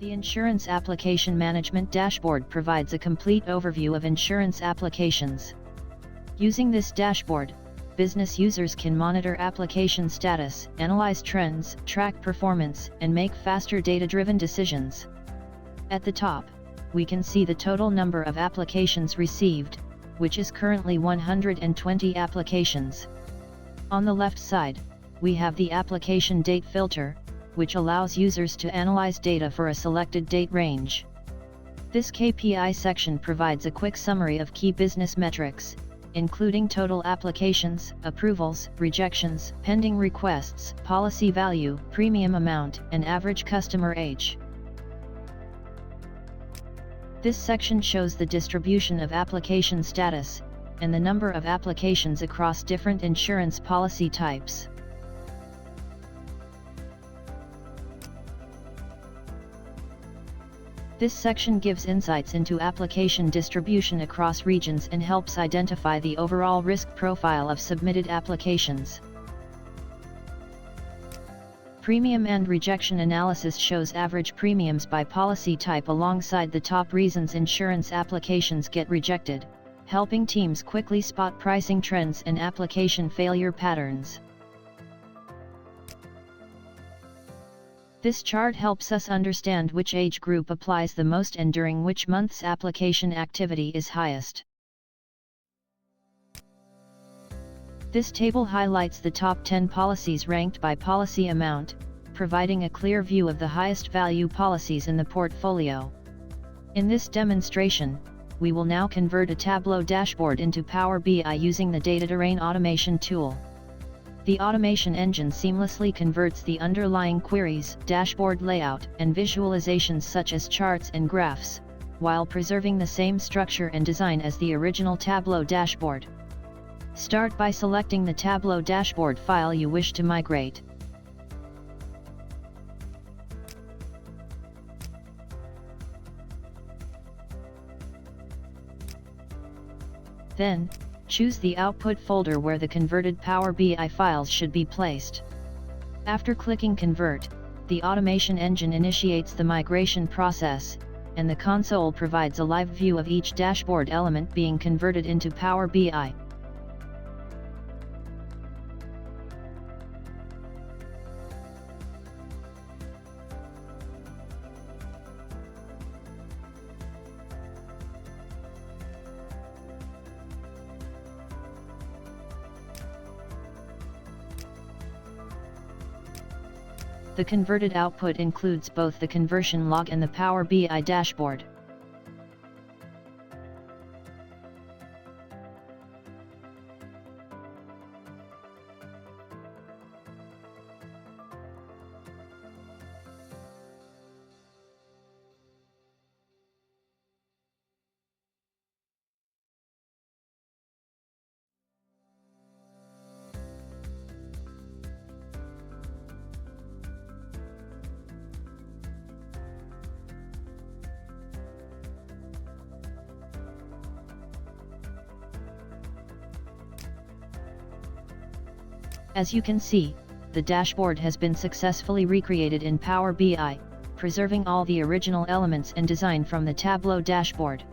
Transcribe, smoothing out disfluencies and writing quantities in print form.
The Insurance Application Management Dashboard provides a complete overview of insurance applications. Using this dashboard, business users can monitor application status, analyze trends, track performance, and make faster data-driven decisions. At the top, we can see the total number of applications received, which is currently 120 applications. On the left side, we have the application date filter, which allows users to analyze data for a selected date range. This KPI section provides a quick summary of key business metrics, including total applications, approvals, rejections, pending requests, policy value, premium amount, and average customer age. This section shows the distribution of application status, and the number of applications across different insurance policy types. This section gives insights into application distribution across regions and helps identify the overall risk profile of submitted applications. Premium and rejection analysis shows average premiums by policy type alongside the top reasons insurance applications get rejected, helping teams quickly spot pricing trends and application failure patterns. This chart helps us understand which age group applies the most and during which months application activity is highest. This table highlights the top 10 policies ranked by policy amount, providing a clear view of the highest value policies in the portfolio. In this demonstration, we will now convert a Tableau dashboard into Power BI using the DataTerrain automation tool. The automation engine seamlessly converts the underlying queries, dashboard layout, and visualizations such as charts and graphs, while preserving the same structure and design as the original Tableau dashboard. Start by selecting the Tableau dashboard file you wish to migrate. Then, choose the output folder where the converted Power BI files should be placed. After clicking Convert, the automation engine initiates the migration process, and the console provides a live view of each dashboard element being converted into Power BI. The converted output includes both the conversion log and the Power BI dashboard. As you can see, the dashboard has been successfully recreated in Power BI, preserving all the original elements and design from the Tableau dashboard.